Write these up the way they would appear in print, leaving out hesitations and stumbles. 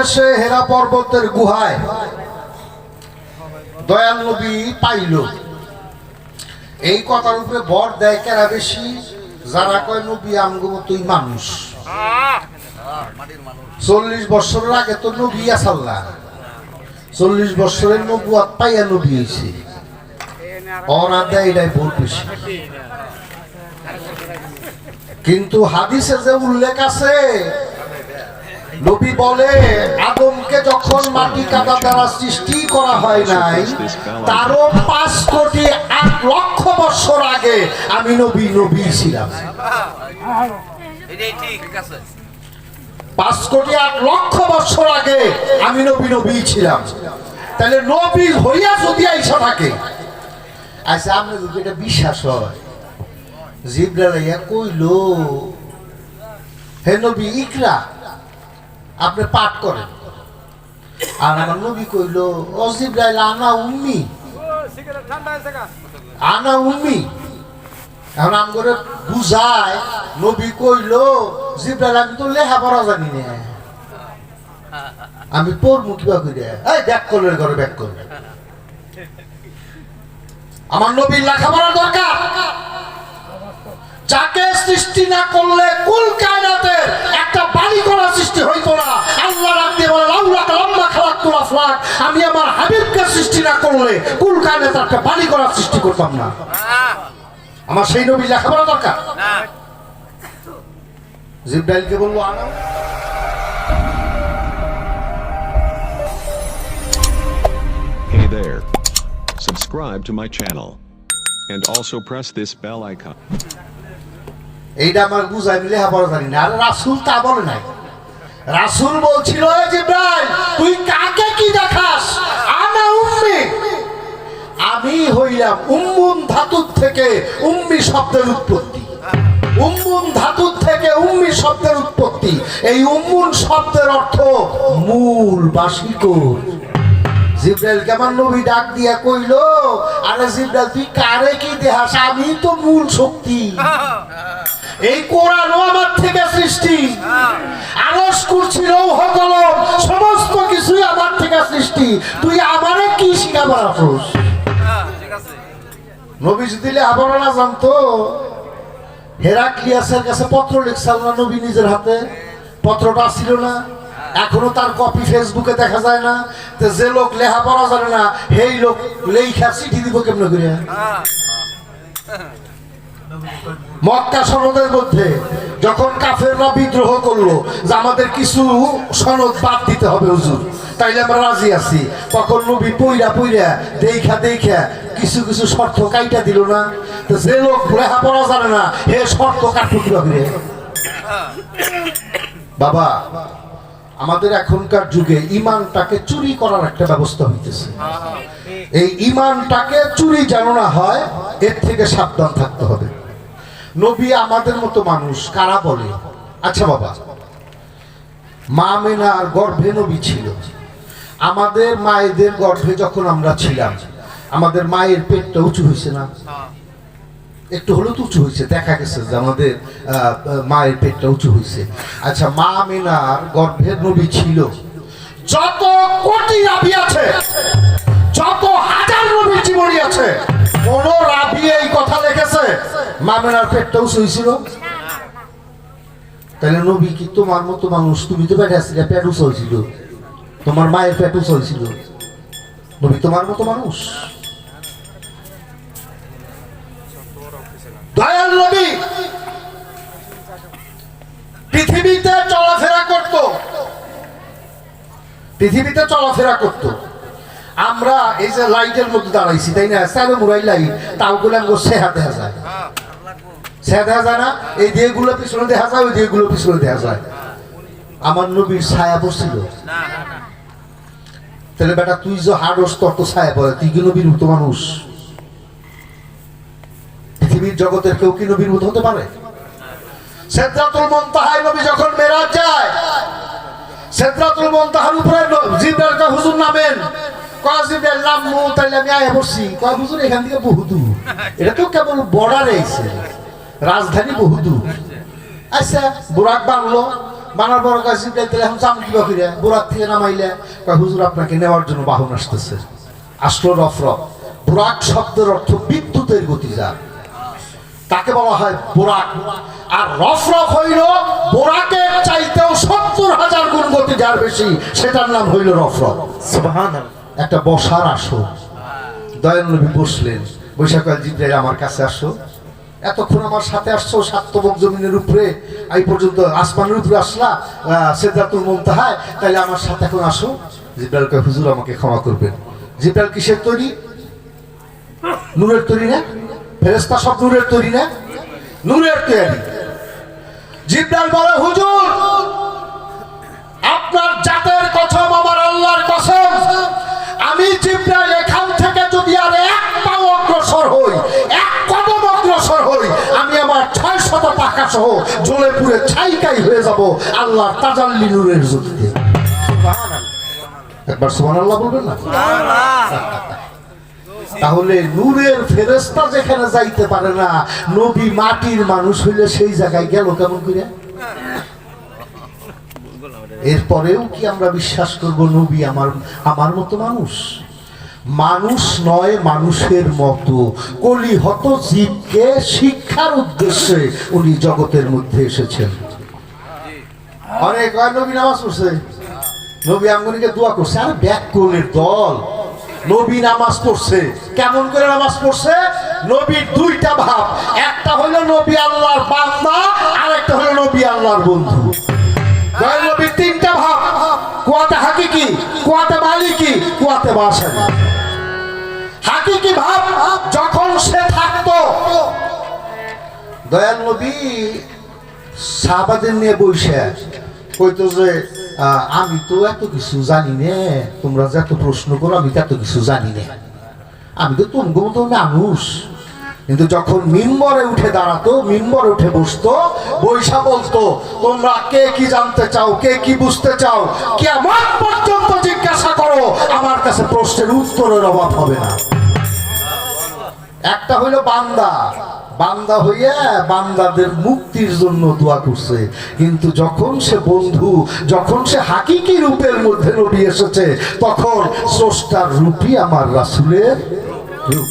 এসে হেরা পর্বতের গুহায় দয়াল নবী পাইল। এই কথার উপরে বর দেয় কেরা বেশি? যারা কয় নবী আমগো মতোই মানুষ। 40 বছরের আগে তো নবী আসাল্লাহ, 40 বছরের নবুয়াত পাইয়া নবী হয়েছে। ওরা দেয় এটাই ভোট বেশি। কিন্তু হাদিসে যে উল্লেখ আছে, নবী বলে আদমকে যখন মাটি কাদা দ্বারা সৃষ্টি করা হয় নাই, তারও 5 কোটি 8 লক্ষ বছর আগে আমি নবী ছিলাম। 5 কোটি 8 লক্ষ বছর আগে আমি নবী ছিলাম। তাহলে নবী হইয়া যদি আইসা থাকে, আচ্ছা আপনি যদি এটা বিশ্বাস হয়, জিবরাইল কইল হে নবী ইকরা, আপনি পাঠ করেন। আর আমার নবী কইল ও জিবরাইল আনা উম্মি, আনা উম্মি। এখন আম করে বুঝায়, নবী কইল জিবরাইল আমি তো লেখাপড়া জানি না, আমি পড়বো কিবা করে। এই ব্যাক করলে ঘরে ব্যাক করবে। আমার নবীর লেখাপড়ার দরকার। যাকে সৃষ্টি না করলে কুল কায়নাতের একটা বাড়ি করার সৃষ্টি হইতো না। আল্লাহ রাখতে বলে লাউলাকা লাম্মা খালাকতুল আফলাক, আমি আমার হাবিবকে সৃষ্টি না করলে কুল কায়নাতের একটা বাড়ি করার সৃষ্টি করতাম না। আমার সেই নবীর লেখাপড়া দরকার। জিবরাইলকে বলবো আনা। Hey there. Subscribe to my channel and also press this bell icon. এইটা আমার বুঝাই মিলে লেখাপড়া জানি না। আর রাসূল তা বলে নাই। রাসূল বলছিল জিবরাইল তুই কাকে কি দেখাস? আনা উম্মি, আমি হইলাম উম্মুন ধাতু থেকে উম্মি শব্দের উৎপত্তি। উম্মুন ধাতু থেকে উম্মি শব্দের উৎপত্তি। এই উম্মুন শব্দের অর্থ মূল বা শিকড়। জিবরাইল কেমন নবী ডাক দিয়া কইল, আরে জিবরাইল তুই কারে কি দেখাস? আমি তো মূল শক্তি। এই কোরআনও আমার থেকে সৃষ্টি, আরশ কুরসি লৌহ কলম সমস্ত কিছুই আমার থেকে সৃষ্টি। তুই আমারে কি শিখাবার আসোস? নবী যদি লেখাপড়া না জানতো, হেরাক্লিয়াসের কাছে পত্র লিখছিল না নবী নিজের হাতে? পত্রটা ছিল না, এখনো তার কপি ফেসবুকে দেখা যায় না। তো যে লোক লেখাপড়া জানে না, সেই লোক লেখা চিঠি দিব কেমন করে? মক্কা সনদের মধ্যে যখন কাফেররা বিদ্রোহ করলো যে আমাদের কিছু সনদ বাদ দিতে হবে হুজুর, তাইলে আমরা রাজি আছি, তখন নবী পইরা দেখা কিছু কিছু শর্ত কাইটা দিল না। তো যে লোক লেখাপড়া জানে না, হে শর্ত কাটু কিভাবে? বাবা, আমাদের এখনকার যুগে ইমানটাকে চুরি করার একটা ব্যবস্থা হইতেছে। এই ইমানটাকে চুরি যেন না হয়, এর থেকে সাবধান থাকতে হবে। নবী আমাদের মতো মানুষ কারা বলে? আচ্ছা বাবা, মা মেনার গর্ভে নবী ছিল। আমাদের মায়েদের গর্ভে যখন আমরা ছিলাম, আমাদের মায়ের পেটটা উঁচু হয়েছে না? একটু হলেও তো উঁচু হয়েছে, দেখা গেছে যে আমাদের মায়ের পেটটা উঁচু হয়েছে। আচ্ছা, মা মেনার গর্ভের নবী ছিল। যত কোটি রাবি আছে, যত হাজার নবীর জীবনী আছে, কোন রাবি এই কথা লিখেছে মা মেনার পেটটা উঁচু হয়েছিল? তাহলে নবী কি তোমার মতো মানুষ? তুমি তো পেটে আসছিলে, পেট উঁচু হয়েছিল, তোমার মায়ের পেট উঁচু হয়েছিল। নবী তোমার মতো মানুষ? দয়াল নবী পৃথিবীতে চলাফেরা করত। আমরা এই যে লাইটের মধ্যে দাঁড়াইছি, তাই না? সাইবে মুরাই লাইট, তাও গুলো আমাকে সেহা দেখা যায়, সেহা দেখা যায় না? এই দিয়েগুলো পিছনে দেখা যায়, ওই দিয়েগুলো পিছনে দেখা যায়। আমার নবীর ছায়া পড়ছিল। তাহলে বেটা তুই যে হাড়স, তোর তো ছায়া পড়ে, তুই কি নবীর মতো মানুষ? পৃথিবীর জগতের কেউ কি নবীর মতো হতে পারে? সিদরাতুল মুনতাহায় নবী যখন মেরাজ যায়, সিদরাতুল মুনতাহার উপরে জিবরাইল কয় হুজুর নামেন। কয় জিবরাইল নামমু, তাইলে আমি আয়া বসছি। কয় হুজুর এখান থেকে বহু দূর, এটা তো কেবল বর্ডারে আইছে, রাজধানী বহু দূর। আচ্ছা, বুরাক বাংলো, বানার পর কাছে জিব্রাইল তাহলে এখন চাম কিবা ফিরে বোরাক থেকে নামাইলে কয় হুজুর আপনাকে নেওয়ার জন্য বাহন আসতেছে। আসলো রফরফ। বোরাক শব্দের অর্থ বিদ্যুতের গতিজাত, তাকে বলা হয় বোরাক। আর রফরফ হইল বোরাকের চাইতেও ৭০,০০০ গুণ গতি যার বেশি, সেটার নাম হইল রফরফ। সুবহানাল্লাহ। একটা বসার আসো, দয়াল নবী বসলেন, বৈশাখাল জিব্রাইল আমার কাছে আসো, এতক্ষণ আমার সাথে আসছো সাতবক জমিনের উপরে, এই পর্যন্ত আসমানের উপরে আসলা সিদরাতুল মুনতাহায়, তাহলে আমার সাথে এখন আসো। জিব্রাইল কয় হুজুর আমাকে ক্ষমা করবেন। জিব্রাইল কিসের তৈরি? নূরের তৈরি না? ফেরেশতা সব নূরের তৈরি না? নূরের তৈরি। জিব্রাইল বলে হুজুর আপনার জাতের কসম, আমার আল্লাহর কসম, আমি জিব্রাইল এখান থেকে যদি আর এক পাও অগ্রসর হই, এক কদম অগ্রসর হই, আমি আমার ৬০০ পাকা সহ জ্বলে পুড়ে ছাইকাই হয়ে যাব আল্লাহর তাজাল্লি নূরের জ্যোতিতে। একবার সুবহানাল্লাহ বলবেন না? তাহলে নূরের ফেরেশতা যেখানে যাইতে পারে না, নবী মাটির মানুষ হইলে সেই জায়গায় গেল কেমন করে? এরপরেও কি আমরা বিশ্বাস করব নবী আমার মতো মানুষ? মানুষ নয়, মানুষের মতো কলিহত জীবকে শিক্ষার উদ্দেশ্যে উনি জগতের মধ্যে এসেছেন। অনেক নবী নামাজ পড়ছে, নবী আমগনিকে দোয়া করছে, আরে ব্যাকরণের দল। নবী নামাজ পড়ছে, কেমন করে নামাজ পড়ছে? নবীর দুইটা ভাব, একটা হলো নবী আল্লাহর বান্দা, আর একটা হলো নবী আল্লাহর বন্ধু। নবীর তিনটা ভাব, কুয়াতে হাকিকি, কুয়াতে মালিকি, কুয়াতে বাসারি। হাকিকি ভাব যখন সে থাকতো, দয়াল নবী সাহাবাদের নিয়ে বসে কইতো যে আমি তো এত কিছু জানি না, তোমরা যে এত প্রশ্ন করো আমি তো এত কিছু জানি না, আমি তো তোমার মতো মানুষ। কিন্তু যখন মিম্বরে উঠে দাঁড়াতো, মিম্বরে উঠে বসতো, বৈশা বলতো তোমরা কে কি জানতে চাও, কে কি বুঝতে চাও, কিয়ামত পর্যন্ত জিজ্ঞাসা করো, আমার কাছে প্রশ্নের উত্তরের অভাব হবে না। একটা হইল বান্দা, বান্দা হইয়া বান্দাদের মুক্তির জন্য দোয়া করছে। কিন্তু যখন সে বন্ধু, যখন সে হাকিকি রূপের মধ্যে নবী এসেছে, তখন স্রষ্টার রূপই আমার রাসূলের রূপ।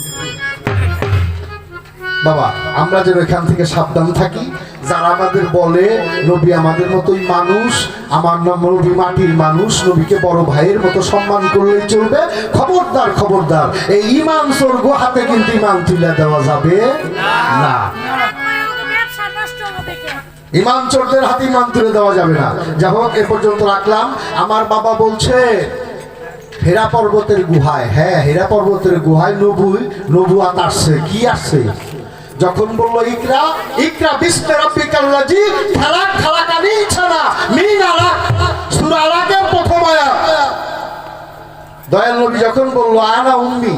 বাবা আমরা যেন এখান থেকে সাবধান থাকি। যারা আমাদের বলে নবী আমাদের মতোই মানুষ, আমার নাম নবী মাটির মানুষ, নবীকে বড় ভাইয়ের মতো সম্মান করলেই চলবে, খবরদার খবরদার, এই ঈমান স্বর্গ হাতে কিন্তু ঈমান তুলে দেওয়া যাবে না। ঈমান চোরদের হাতে ঈমান তুলে দেওয়া যাবে না। যাই হোক, এ পর্যন্ত রাখলাম। আমার বাবা বলছে হেরা পর্বতের গুহায়, হ্যাঁ হেরা পর্বতের গুহায় নবুয়াত আসছে। কি আসছে? যখন বললো ইকরা ইকরা বিসমি রাব্বিকাল্লাযী খালাক, খালাকানি ছানা মিন আলাক, সূরা আলাকের প্রথম আয়াত। দয়াল নবী যখন বললো আনা উম্মি,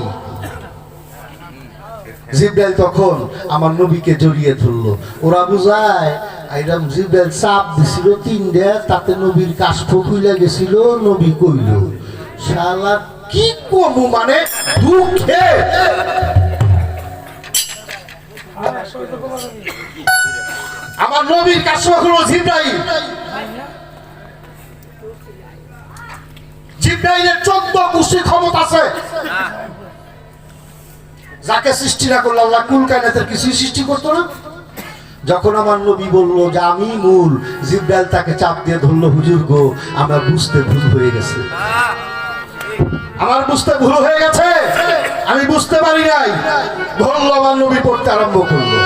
জিব্রাইল তখন আমার নবীকে জড়িয়ে ধরলো। ওরা বুঝায় এরকম জিব্রাইল চাপ দিছিল ৩টে, তাতে নবীর কাশফ খুইলা গেছিল, নবী কইল শালা কি কমু, মানে দুঃখে আমার নবীর কাশফ হলো জিব্রাইল। জিব্রাইলের ১৪ কুশি ক্ষমতা আছে, যাকে সৃষ্টি না করলে আল্লাহ কুল কায়নাতের কিছুই সৃষ্টি করতো না। যখন আমার নবী বললো যে আমি মূল, জিব্রাইল তাকে চাপ দিয়ে ধরলো, হুজুর গো আমার বুঝতে ভুল হয়ে গেছে, আমার বুঝতে ভুল হয়ে গেছে, আমি বুঝতে পারি নাই। ধরলো, আমার নবী পড়তে আরম্ভ করলো।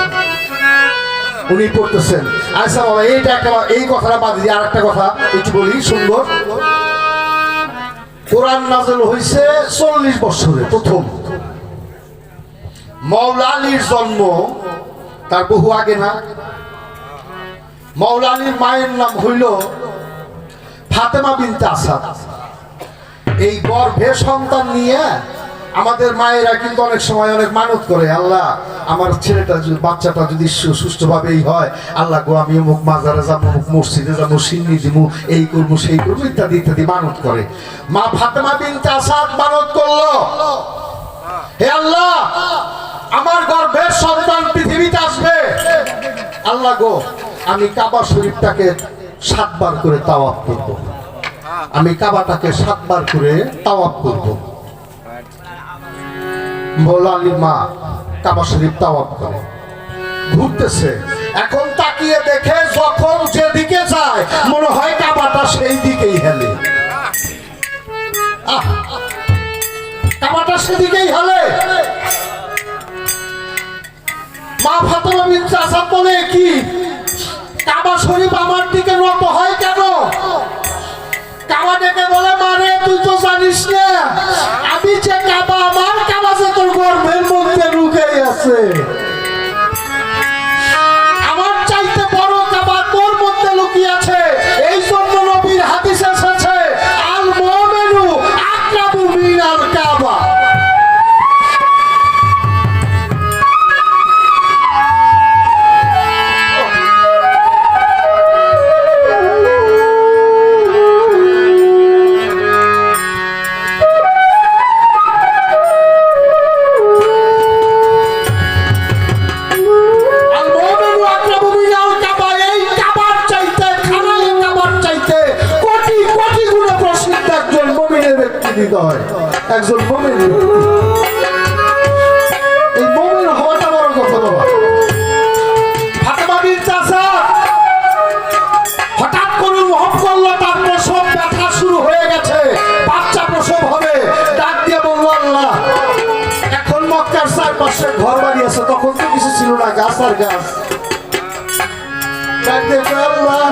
উনি পড়তেছেন। আচ্ছা বাবা এইটা একটা, এই কথাটা বাদ দিয়ে আর একটা কথা একটু বলি সুন্দর। কোরআন নাযিল হয়েছে ৪০ বছরে প্রথম। মাওলা আলীর জন্ম তার বহু আগে না। মাওলা আলীর মায়ের নাম হইল ফাতেমা বিনতে আসাদ। এই গর্ভে সন্তান নিয়ে আমাদের মায়েরা কিন্তু অনেক সময় অনেক মানত করে, আল্লাহ আমার ছেলেটা বাচ্চাটা যদি সুষ্ঠুভাবেই হয়, আল্লাহ গো আমি অমুক মাজারে যাবো, অমুক মসজিদে যাবো, সিন্নি দিব, এই করবো সেই করবো ইত্যাদি ইত্যাদি মানত করে। মা ফাতেমা বিনতে আসাদ মানত করলো, হে আল্লাহ আমার গর্ভের সন্তান পৃথিবীতে আসবে, আল্লাহ গো আমি কাবা শরীফটাকে 7 বার করে তাওয়াফ করব। আমি কাবাটাকে 7 বার করে তাওয়াফ করব। মৌলা আলীর মা কাবা শরীফ তাওয়াফ করে ঘুরতেছে, এখন তাকিয়ে দেখে যখন যেদিকে যায় মনে হয় কাবাটা সেই দিকেই হেলে। কাবাটা সেদিকেই হেলে। মা ফাতেমা বিনতে আসাদ বলে, কি কাবা শরীফ আমার দিকে নত হয় কেন? কাবা ডেকে বলে, মারে তুই তো জানিস না আমি যে কাবা, আমার কাবা যে তোর গর্ভের মধ্যে লুকিয়ে আছে। আমার চাইতে বড় কাবা তোর মধ্যে লুকিয়ে আছে। এই জন্য নবীর হাদিসে এসেছে, আল মুমিনু আকরাবু মিনাল কাবা। একজন মুমিন, এই মুমিন হওয়াটা বড় কথা বাবা। ফাতেমা বিনতে আসাদ হঠাৎ করে অনুভব করলো তার প্রসব ব্যথা শুরু হয়ে গেছে, বাচ্চা প্রসব হবে। ডাক দিয়ে বলল, আল্লাহ এখন মক্কার চারপাশে ঘর বাড়ি আছে, তখন তো কিছু ছিল না, গাছ আর গাছ। ডাক দিয়ে আল্লাহ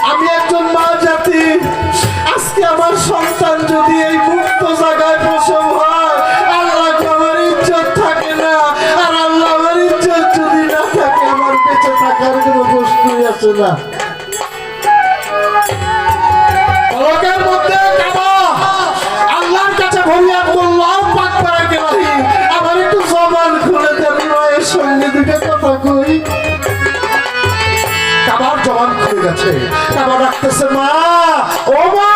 আমি একজন মা জাতি, আজকে আমার সন্তান যদি এই মুক্ত জায়গায় প্রসব হয়, আল্লাহ আমার ইজ্জত থাকে না, আর আল্লাহ আমার ইজ্জত যদি না থাকে আমার বেঁচে থাকার কোনো প্রশ্নই আছে না। পলকের মধ্যে কাবা আল্লাহর কাছে ফরিয়াদ করলো, পাক পাড়া গেলাহি আমার একটু জবান খুলে দেন, মায়ের সঙ্গে দুটো কথা কই। কাবার জবান খুলে গেছে, কাবা ডাকতেছে, মা ও মা।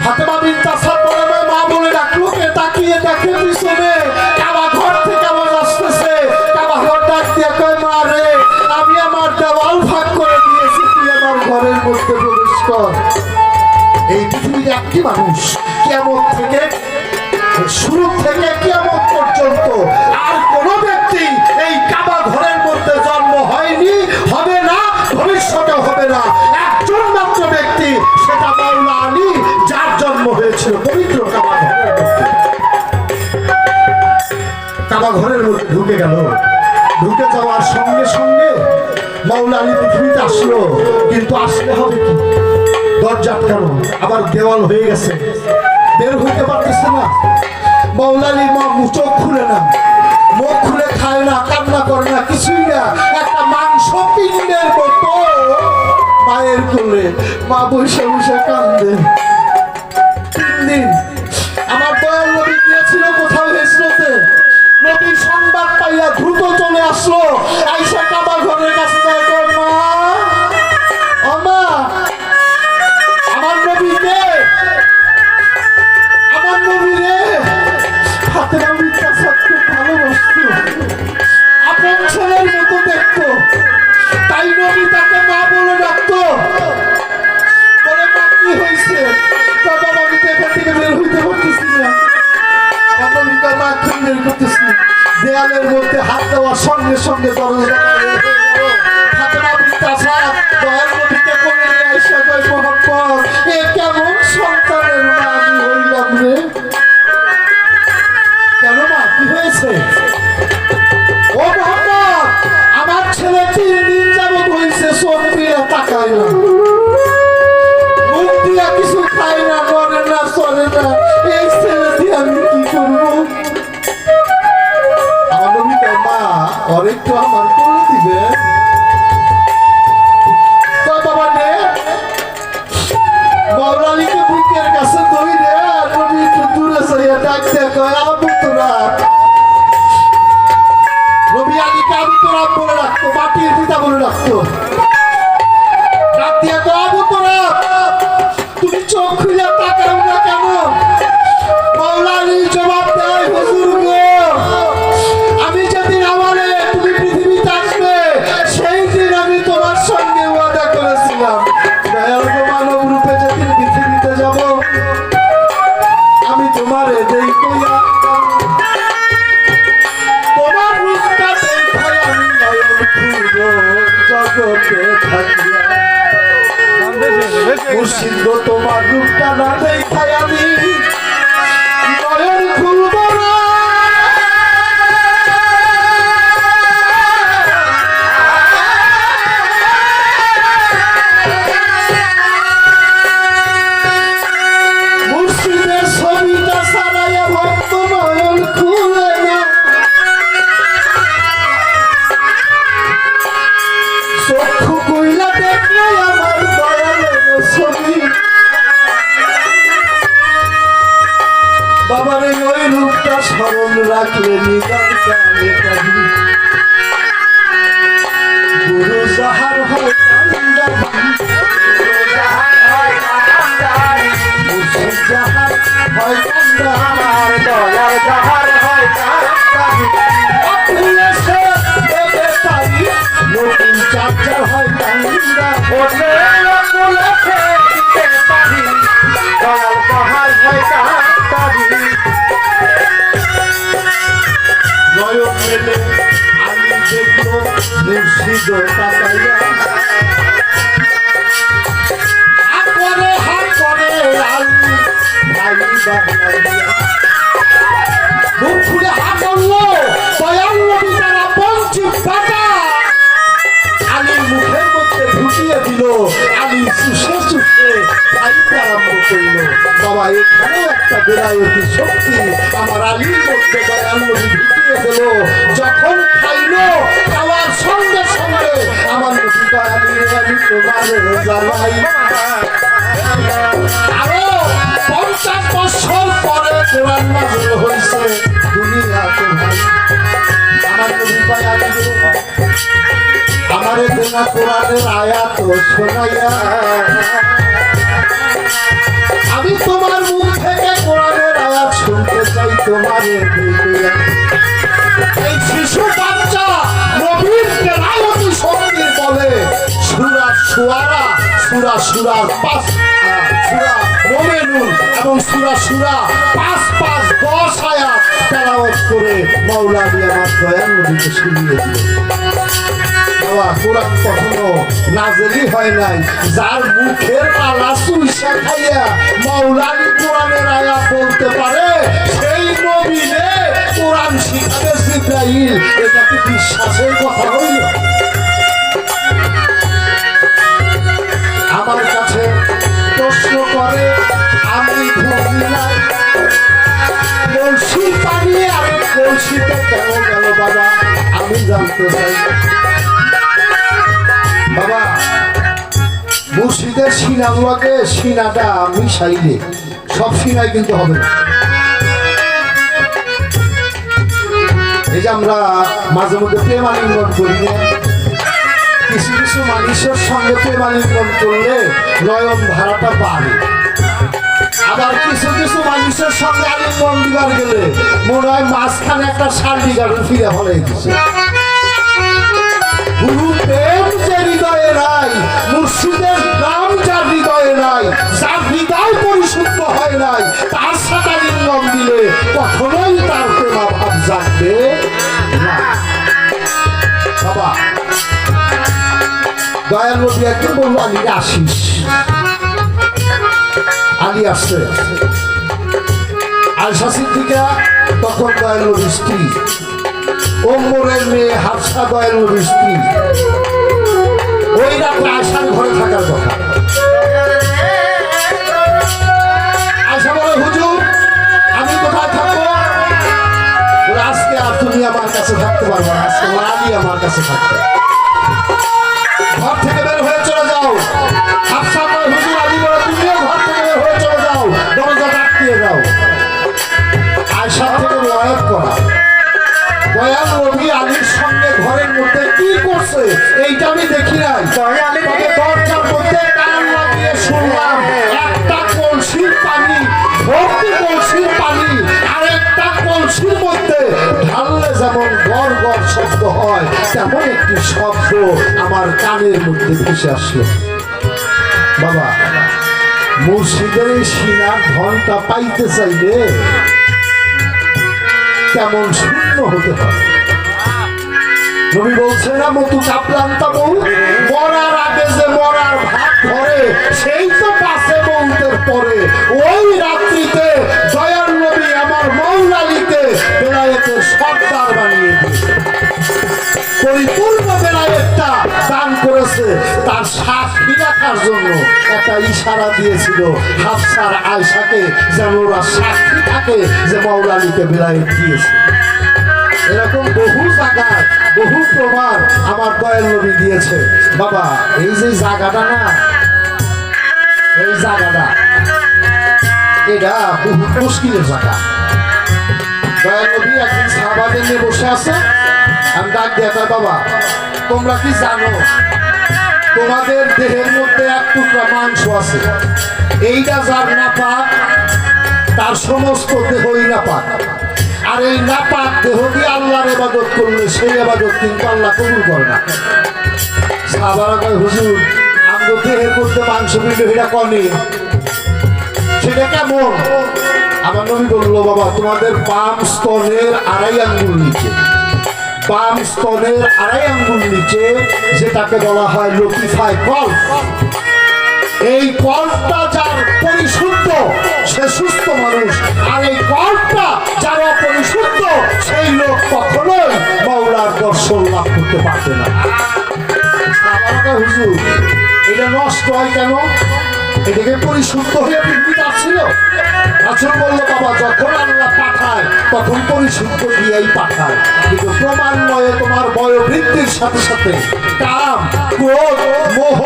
ফাতেমা বিনতে আসাদ বলে, মা বলে ডাকলো কে? তাকিয়ে দেখে পিছনে কাবা ঘর থেকে আওয়াজ আসতেছে। কাবা ঘর ডাক দিয়ে কয়, মা রে আমি আমার দেওয়াল ফাঁক করে দিয়েছি, তুই আমার ঘরের মধ্যে প্রবেশ কর। এই পৃথিবীর একটি মানুষ কিয়ামত থেকে শুরু থেকে কিয়ামত পর্যন্ত আর কোন ব্যক্তি এই কাবা ঘরের মধ্যে জন্ম হয়নি, হবে না, ভবিষ্যতে হবে না। একজন মাত্র ব্যক্তি, সেটা মাওলা আলী, যার জন্ম হয়েছিল পবিত্র কাবা ঘরের মধ্যে। কাবা ঘরের মধ্যে ঢুকে গেল, ঢুকে যাওয়ার সঙ্গে সঙ্গে মাওলা আলী পৃথিবীতে আসলো, কিন্তু আসলে হবে কি? দরজা আটকানো, আবার দেওয়াল হয়ে গেছে, বের হইতে পারতেছে না। মাওলা আলী মা চোখ খুলে না, মুখ খুলে খায় না, কান্না করে না, কিছুই না, একটা মাংস পিণ্ডের মতো মায়ের কোলে মা বসে বসে কান্দে। 3 দিন আমার দয়াল নবী গিয়েছিল কোথাও হিজরতে, নবীর সংবাদ পাইয়া দ্রুত চলে আসলো, আইসা কাবা ঘরের কাছে যায়, মা ও মা আমার নবীকে, আমার নবী রে। ফাতেমা বিনতে আসাদ খুব ভালোবাসতো, আপন ছেলের মতো দেখতো, তাই নবী তাকে মা বলে ডাকতো। বলে, মা কি হয়েছে? বাবা আমি তো এখান থেকে বের হইতে পারতেছি না। আমার নবী কয়, মা এখন বের করতেছি। দেয়ালের মধ্যে হাত দেওয়ার সঙ্গে সঙ্গে দরজা ফাতেমা বিনতে আসাদ দয়াল নবীকে কোলে নিয়ে আইসা কয়, মোহাম্মদ এ কেমন সন্তানের মা আমি হইলাম রে? কেন মা, কি হয়েছে? ও মোহাম্মদ আমার ছেলে 3 দিন যাবত হয়েছে, চোখ দিয়ে তাকায় না, মুখ দিয়া কিছু খায় না, নড়ে না, চলে না, এই ছেলে দিয়ে আমি কি করবো? আমার নবী কয়, মা ওর একটু আমার করে দিবে। বাবা নে মুর্শিদ গো তোমার রূপটা না দেখাই আমি নয়ন খুলব না। মুর্শিদের ছবিটা ছাড়াইয়া ভক্ত নয়ন খুলে না। চক্ষু কইলা দেখলে আমার দয়ালের ছবি। বাবারে ওই রূপটা স্মরণ রাখলে নিগার কানে কাঁদি। গুরু যাহার হয় কান্দারি, মুর্শিদ যাহার হয় কান্দারি, আমার দয়াল যাহার হয় কান্দারি। আপনি এসে দেবে পারি নতুন চার্জার হয় কান্দা বলে বলেছে দিতে পারি দয়াল যাহার হয় কান্দারি। নয়ন মেলে আমি দেখলো মুর্শিদ তাকাইয়া হাত করে আলু ভাই বানাইয়া। মুখ খুলে হাত করলো দয়াল নবী তারা বঞ্চিত পাতা আলীর মুখের মধ্যে ঢুকিয়ে দিল। আলী চুষে চুষে খাইতে আরম্ভ করল। বাবা এখানেও একটা বেলায়তি শক্তি আমার আলীর মধ্যে দয়াল নবী ঢুকিয়ে দিল। যখন খাইলো খাওয়ার সঙ্গে সঙ্গে আমার নবী দয়ালি আমি তোমার জানাই। আরো 50 বছর পরে কোরআন নাযিল হয়েছে দুনিয়াতে ভাই। আমার নবী দয়ালি আমারে দেনা কোরআনের আয়াত শোনাইয়া আমি তোমার মুখ থেকে কোরআনের আয়াত শুনতে চাই। তোমারে এই শিশু বাচ্চা নবীর বেলায়তি শক্তির বলে সূরা শুআরা, সূরা শুরার 5 সূরা মুমিনুন এবং সূরা শুরা 5-5-10 আয়াত তেলাওয়াত করে মাওলানা আমার দয়াল নবীকে শুনিয়ে দিলেন। কোরআন কখনো নাজেলি হয় নাই। যার মুখের আলা চুইসা খাইয়া মাওলানি কোরআনের আয়াত বলতে পারে সেই নবীরে কোরআন শিখাবে জিবরাইল। এটা কি বিশ্বাসের কথা হইল? আমার কাছে প্রশ্ন করে আমি ভুগিলাই কলসি পানি আর কলসিতে কেন গেল বাবা আমি জানতে চাই। বাবা মুর্শিদের সিনাগুলোকে সিনাটা মিশাইলে সব সিনাই কিন্তু হবে না। এই যে আমরা মাঝে মধ্যে প্রেম আলিঙ্গন করি না, কিছু কিছু মানুষের সঙ্গে প্রেম আলিঙ্গন করলে নয়ন ধারাটা বাড়ে। আবার কিছু কিছু মানুষের সঙ্গে আলিঙ্গন দিবার গেলে মনে হয় মাঝখানে একটা শান্তি গাড়ি ফিরে ফলে দিচ্ছে। গুরু প্রেম যে হৃদয়ে নাই, মুর্শিদের নাম যার হৃদয়ে নাই, যার হৃদয় পরিশুদ্ধ হয় নাই, তার সাথে আলিঙ্গন দিলে কখনোই তার প্রেমাভাব জাগবে না। বাবা দয়াল নবী একদিন বলল আলী আসিস। আলী আসছে। আয়েশা সিদ্দিকা তখন দয়াল নবীর স্ত্রী, ওমরের মেয়ে হাফসা দয়াল নবীর স্ত্রী। ওই রাতে আয়েশার ঘরে থাকার কথা। আয়েশা বলে হুজুর আমি কোথায় থাকবো? আজকে আর তুমি আমার কাছে থাকতে পারবো না, আজকে আলী আমার কাছে থাকবে। ঘর থেকে বের হয়ে চলে যাও। হাফসা বলে হুজুর আলী বলে তুমিও ঘর থেকে বের হয়ে চলে যাও, দরজা আটকিয়ে দাও। আয়েশা থেকে রওয়ায়াত করা দয়াল নবী আলীর সঙ্গে ঘরের মধ্যে কি করছে এইটা আমি দেখি নাই। তবে দরজার মধ্যে কান লাগিয়ে শুনলাম একটা কলসির পানি, ভর্তি কলসির পানি আর একটা কলসির মধ্যে ঢাললে যেমন গড় গড় শব্দ হয় তেমন একটি শব্দ আমার কানের মধ্যে ভেসে আসলো। বাবা মুর্শিদের এই সিনার ধনটা পাইতে চাইলে কেমন শূন্য হতে পারে। নবী বলছে না মতু কাপলান্তা বউ মরার আগে যে মরার ভাত ধরে সেই তো ওই রাত্রিতে দয়ার নবী আমার মওলা আলীকে বেলায়েতের সর্দার বানিয়ে দিয়েছে। পরিপূর্ণ বেলায়েতটা দান করেছে তার সাক্ষী রাখার জন্য। একটা ইশারা দিয়েছিল হাফসার আয়েশাকে যেন ওরা সাক্ষী থাকে যে মওলা আলীকে বেলায়েত দিয়েছে। এরকম বহু জায়গায় বহু প্রমাণ আমার দয়াল নবী দিয়েছে। বাবা এই যে জায়গাটা না, এই জায়গাটা এটা বহু মুশকিলের জায়গা। দয়াল নবী একদিন সাহাবাদের নিয়ে বসে আছে, আমি ডাক দিয়ে কই, বাবা তোমরা কি জানো তোমাদের দেহের মধ্যে এক টুকরা মাংস আছে, এইটা যার নাপাক তার সমস্ত দেহই নাপাক। আর এই নাপাক দেহ দিয়ে আল্লাহর ইবাদত করলে সেই ইবাদত কিন্তু আল্লাহ কবুল করে না। সাহাবারা কয়, হুজুর আমগো দেহের মধ্যে মাংস বিন্দু এটা কনে, সেটা কেমন? আমার নবী বললো, বাবা তোমাদের বাম স্তনের আড়াই আঙ্গুল নিচে, বাম স্তনের আড়াই আঙ্গুল নিচে যেটাকে বলা হয় লতিফায় কল্প, এই কল্পটা যার পরিশুদ্ধ সে সুস্থ মানুষ, আর এই কল্পটা যারা পরিশুদ্ধ সেই লোক কখনোই মওলার দর্শন লাভ করতে পারবে না। হুজুর এটা নষ্ট হয় কেন? এটাকে পরিশুদ্ধ হয়ে পৃথিবীতে ছিল। রাসূল বলল, বাবা যখন আল্লাহ পাঠায় তখন পরিশুদ্ধ দিয়েই পাঠায়, কিন্তু ক্রমান্বয়ে তোমার বয়োবৃদ্ধির সাথে সাথে কাম, ক্রোধ, মোহ,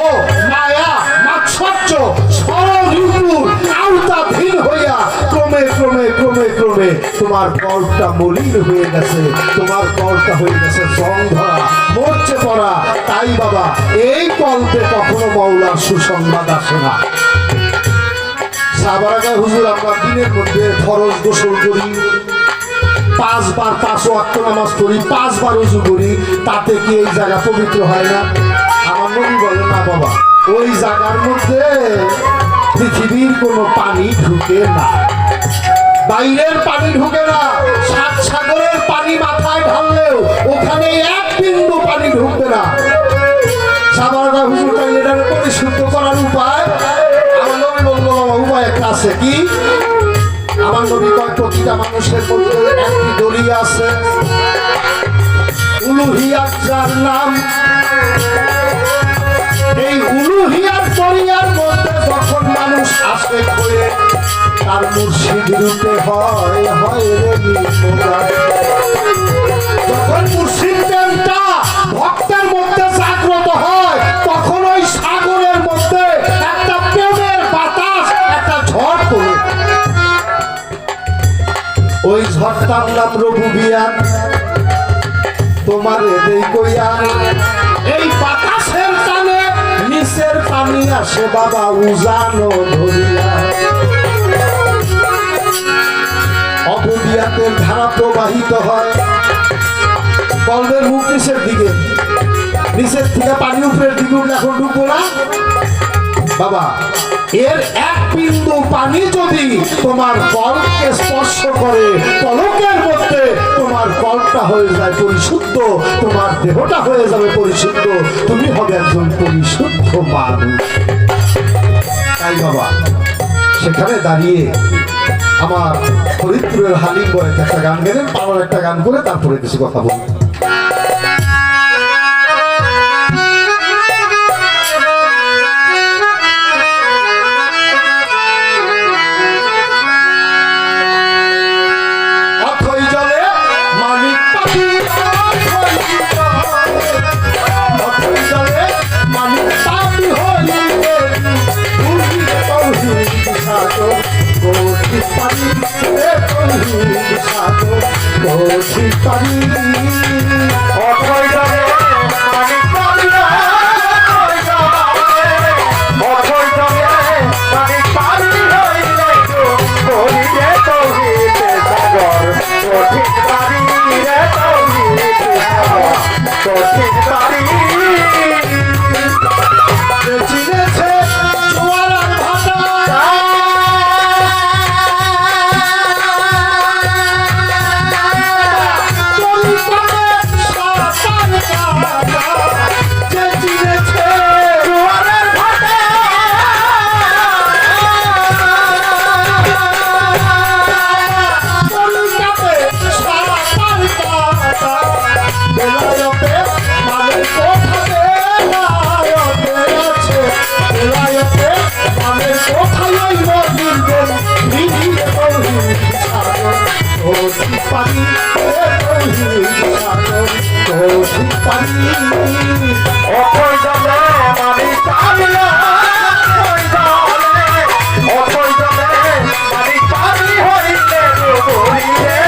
মায়া, মাৎসর্য ষড়ঋতুর আওতাধীন হইয়া ক্রমে ক্রমে ক্রমে ক্রমে তোমার কল্পটা মলিন হয়ে গেছে, তোমার কল্পটা হয়ে গেছে জং ধরা, মরচে পড়া। তাই বাবা এই কল্পে কখনো মওলার সুসংবাদ আসে না। সাহাবারা হুজুর আমরা দিনের মধ্যে ফরজ গোসল করি, 5 বার 5 ওয়াক্ত নামাজ পড়ি, 5 বার ওযু করি, তাতে কি এই জায়গা পবিত্র হয় না? আমার নবী বলে, না বাবা ওই জায়গার মধ্যে পৃথিবীর কোনো পানি ঢুকে না, বাইরের পানি ঢুকে না। 7 সাগরের পানি মাথায় ঢাললেও ওখানে এক বিন্দু পানি ঢুকবে না। সাহাবারা হুজুর তাহলে এটাকে পরিশুদ্ধ করার উপায়? আমার নবী বলল, উপায় একটা আছে। কি? আমার নবী কয়, প্রতিটা মানুষের মধ্যে একটি দরিয়া আছে, উলুহিয়াত যার নাম। এই উলুহিয়াত দরিয়ার মধ্যে যখন মানুষ আসে হয়ে তার মুর্শিদ রূপে হয় রে নির্মলা। যখন মুর্শিদ প্রেমটা ভক্তের মধ্যে জাগ্রত হয় তখন ওই সাগরের মধ্যে একটা প্রেমের বাতাস, একটা ঝড় তোলে। ওই ঝড়টার নাম রবুবিয়াত। তোমার দেই কইয়া এই বাতাসের টানে নিচের পানি আসে বাবা উজানো ধরিয়া। অবুদিয়াতের ধারা প্রবাহিত হয়, কলবের মুখ নিচের দিকে, নিচের থেকে পানি উপরের দিকে উঠলে এখন ডুববো না বাবা। এর এক বিন্দু পানি যদি তোমার কলকে স্পর্শ করে পলকের মধ্যে তোমার কলটা হয়ে যায় পরিশুদ্ধ, তোমার দেহটা হয়ে যাবে পরিশুদ্ধ, তুমি হবে একজন পরিশুদ্ধ মানুষ। তাই বাবা সেখানে দাঁড়িয়ে আমার ফরিদপুরের হালিম বয় একটা গান গেলেন, পাওয়ার একটা গান করে তারপরে কিছু কথা বলবো। তৌহিদ সাগর তৌহিদ পানি তৌহিদ সাগর তৌহিদ পানি অথই জলে মানি কামিয়া অথই জলে মানি কামি হইলে ডুবুরি রে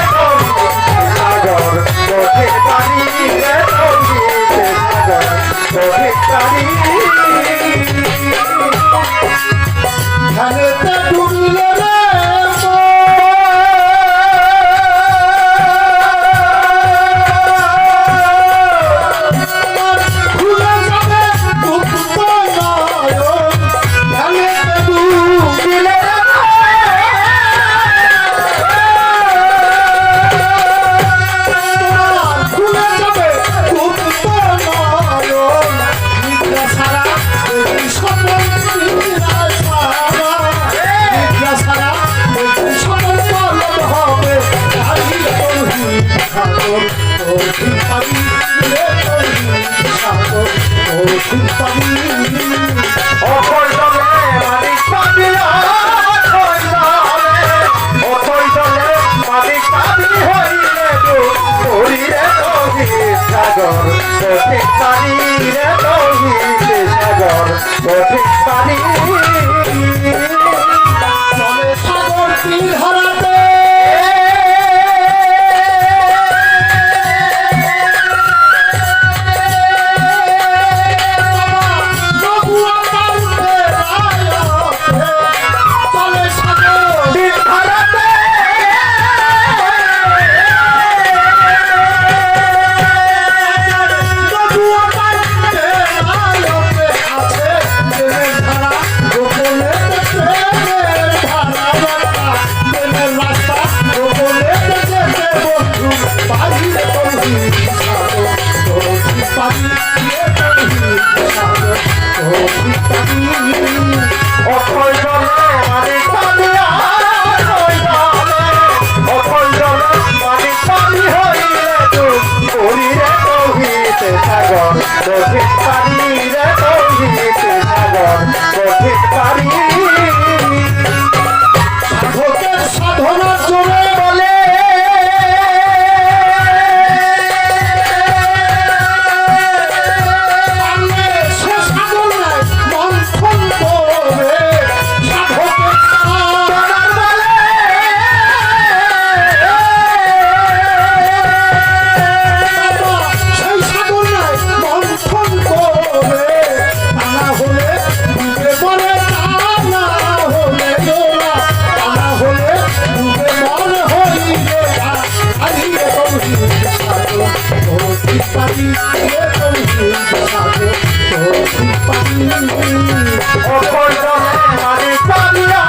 সাগর তৌহিদ পানি রে তৌহিদ সাগর তৌহিদ পানি ধানেতে ডুবলে রে খুলে যাবে মুক্ত নয়ন ধানেতে ডুবলে খুলে যাবে মুক্ত নয়ন নিদ্রা ছাড়া সকল অথই জলে মানি কামিয়া অথই জলে মানি কামি হইলে ডুবুরি রে তৌহিদ সাগর তৌহিদ পানি রে তৌহিদ সাগর তৌহিদ পানি চলে সাগর তীর হারাতে চলে সাগর অথই জলে মানি কামিয়া অথই জলে মানি কামি হইলে ডুবুরি রে তৌহিদ সাগর তৌহিদ পানি রে তৌহিদ সাগর তৌহিদ পানি ভোগের সাধনা জোরে বলে সে সাধন নাই মন্থন করে সাধকের সাধনা বলে সেই সাধন নাই মন্থন করে টানা হলে ডুবে মরে টানা হলে গোলা টানা হলে ডুবে মরে হইলে হারিয়ে তৌহিদ সাগর তৌহিদ পানি তৌহিদ সাগর তৌহিদ পানি অথই জলে মানি কামিয়া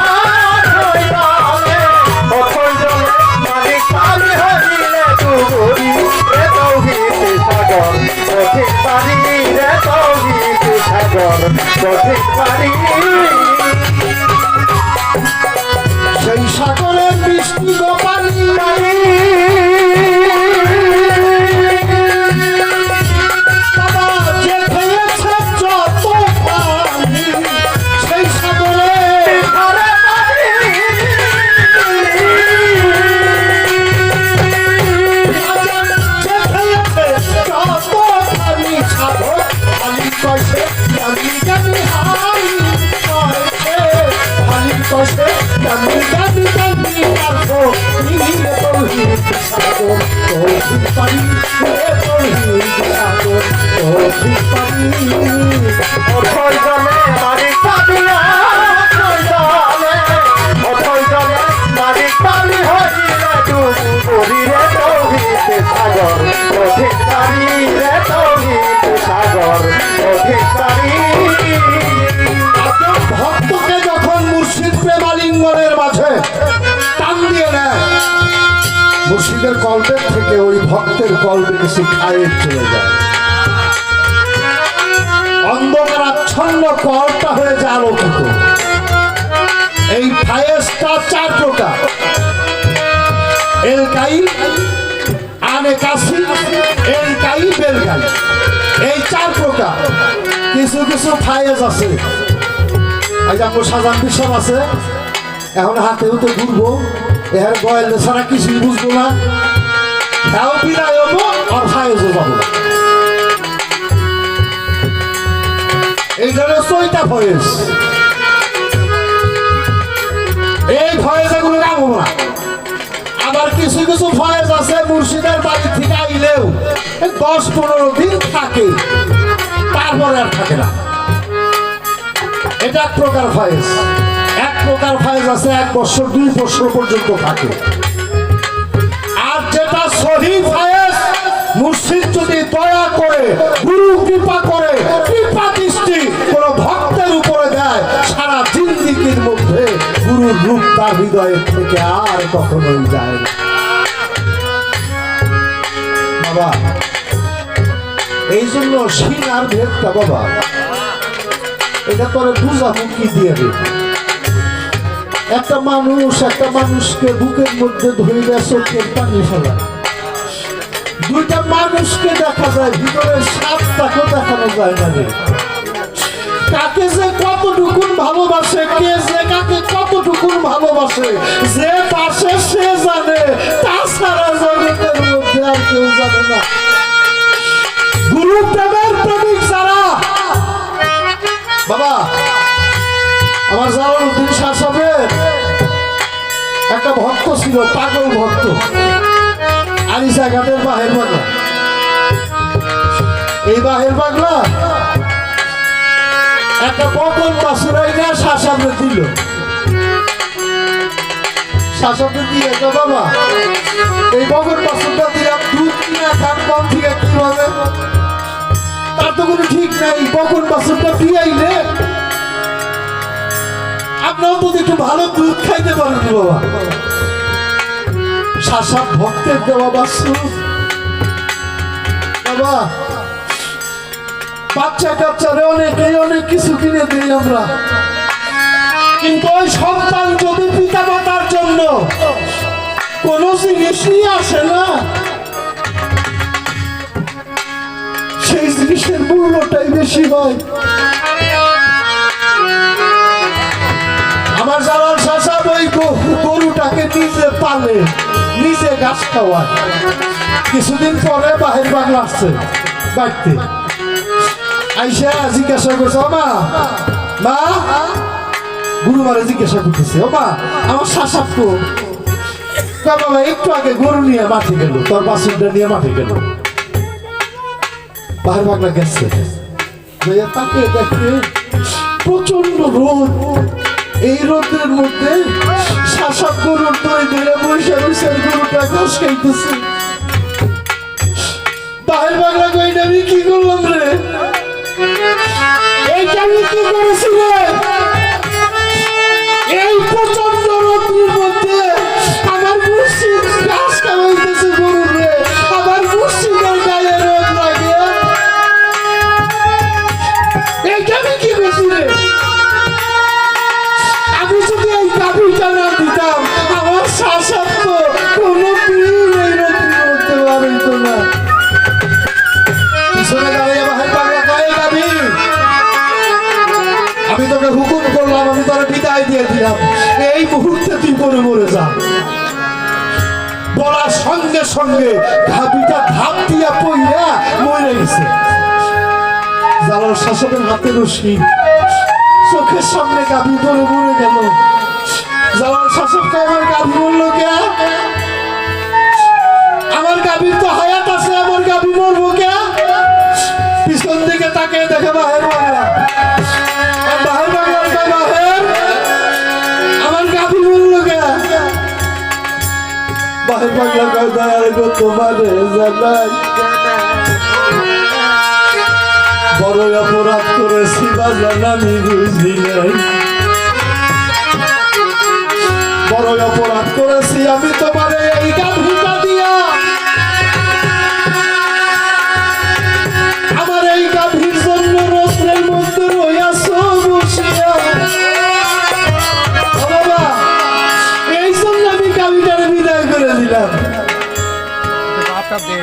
অথই জলে মানি কামি হইলে ডুবুরি রে তৌহিদ সাগর তৌহিদ পানি রে তৌহিদ সাগর তৌহিদ পানি সেই সাগরের বৃষ্টি গোপালী বাবা যে খেয়েছে যত পানি সেই সাগরে যে খেয়েছে যত পানি সাগর খালি কষে গানি গানি হাই কষে খালি কষে গানি গানি গানি কারো নীলে তৌহিদ সাগর তৌহিদ পানি তৌহিদ সাগর তৌহিদ পানি অথই জলে মানি কামিয়া অথই জলে মানি কামি হইলে ডুবুরি রে তৌহিদ সাগর তৌহিদ পানি রে তৌহিদ সাগর তৌহিদ পানি ভক্তকে যখন মুর্শিদ প্রেমালিঙ্গনের মাঝে টান দিয়ে নেয় মুর্শিদের কল্পের থেকে ওই ভক্তের কল্পে কিছু খায়ের চলে যায় অন্ধকারাচ্ছন্ন কলটা হয়ে যায় আলোকিত এই ফায়েসটা 4 প্রকার এলকাই আনেকাসি এলকাই বেলকাই এই 4 প্রকার কিছু কিছু ফায়েজ আছে এই যে আমার সাজান বিষম আছে এখন হাতেও তো ঘুরবো এর গয়েল ছাড়া কিছুই বুঝবো না, খেয়াও বিদায় হবো আর খায়ও যাবো। এইটা হলো চৈতা ফয়েজ। এই ফয়েজ এগুলো গাবো না। আবার কিছু কিছু ফয়েজ আছে মুর্শিদের বাড়ি থেকে আইলেও 10-15 দিন থাকে, তারপরে আর থাকে না। এটা এক প্রকার ফয়েজ। এক প্রকার ফয়েজ আছে 1 বছর 2 বছর পর্যন্ত থাকে। আর যেটা সহি ফয়েজ, মুর্শিদ যদি দয়া করে, গুরু কৃপা করে, কৃপা দৃষ্টি কোন ভক্তের উপরে দেয়, সারা জিন্দিগির মধ্যে গুরুর রূপ তার হৃদয়ের থেকে আর কখনোই যায় না। বাবা এই জন্য সিন আর ভেদটা বাবা, এটা তোরে বুঝাবো কি দিয়ে দেবে। একটা মানুষকে বুকের মধ্যে ধরে চোখের পানি ফেলা, দুইটা মানুষকে দেখা যায়, ভিতরে সাপটাকেও দেখানো যায় না রে। কাকে যে কতটুকুন ভালোবাসে, কে যে কাকে কতটুকুন ভালোবাসে, যে পাশে সে জানে, তাছাড়া জগতের মধ্যে আর কেউ জানে না। গুরু প্রেমের প্রেমিক যারা বাবা, আমার জালালউদ্দিন শাহ সাহেবের একটা ভক্ত ছিল, পাগল ভক্ত, আলিশা ঘাটের বাহের বাগলা। এই বাহের বাগলা একটা বকন বাসুরাই না শাহ সাহেব দিল। শাহ সাহেব দিয়ে বাবা এই বকন বাসুরটা দিলাম, দুধ কিনা খান কম থেকে কি হবে, তার তো কোনো ঠিক নাই। বকন বাসুরটা পিয়াইলে আপনার তো একটু ভালো দুধ খাইতে পারেন বাবা। শাসক ভক্তের দেওয়া বাসু বাবা, বাচ্চা কাচ্চারে অনেক কিছু কিনে দিই আমরা, কিন্তু ওই সন্তান যদি পিতা মাতার জন্য কোন জিনিস নিয়ে আসে না, সেই জিনিসের মূল্যটাই বেশি হয়। আমার জালাল শাহ ওই গরুটাকে নিজে পালে, নিজে ঘাস খাওয়ায়। কিছুদিন পরে বাহির বাংলা আসছে বাড়িতে, আইসা জিজ্ঞাসা করছে, মা মা গুরু মারে জিজ্ঞাসা করতেছে, ও মা আমার শাসাব তো বাবা একটু আগে গরু নিয়ে মাঠে গেল, তোর বাসুরটা নিয়ে মাঠে গেল। বাহির বাংলা গেছে, তাকে দেখে প্রচন্ড রোদ, এই রোদের মধ্যে শাসক গরুর দই ধরে বসে বসে গরুটা ঘাস খাইতেছে। বাহির বাংলা কইটা আমি কি করলাম রে, এইটা আমি কি করেছি রে? এই প্রচন্ড রোদের মধ্যে আমার মুর্শিদ ঘাস খাওয়াইতেছে গরু রে, আমার মুর্শিদের গায়ে রোদ লাগে, এইটা আমি কি করছি রে? আমি যদি এই গাভীটা না দিতাম, আমার শাসক তো কোনো দিন এই রোদ করতে পারতো না। পিছনে দাঁড়িয়ে বাহির বাংলা কয়ে গাভী, আমি তোকে হুকুম করলাম, আমি তোর বিদায় দিয়ে দিলাম, এই মুহূর্তে তুই মরে মরে যা। বলার সঙ্গে সঙ্গে গাভীটা ধাপ দিয়া পইরা মরে গেছে। জালাল শাসকের হাতে রশি, চোখের সামনে গাভী ধরে মরে গেল। জালাল শাসককে আমার গাভী মরলো কে? আমার গাভীর তো হায়াত আছে, আমার গাভী মরবো কে? পিছন দিকে তাকিয়ে দেখে বাহির বাংলা, বাহির বাংলার বাহির, আমার গাভী মরলো কে? বাহির বাংলা কয় দয়াল গো তোমারে জানাই, বড় অপরাধ করেছি বাজান আমি বুঝি নাই, বড় অপরাধ করেছি আমি তোমার এই গাভীটা দিয়া, আমার এই গাভীর জন্য রোদ্রের মধ্যে রইয়াছো বসিয়া বাবা, এই জন্য আমি গাভীটারে বিদায় করে দিলাম।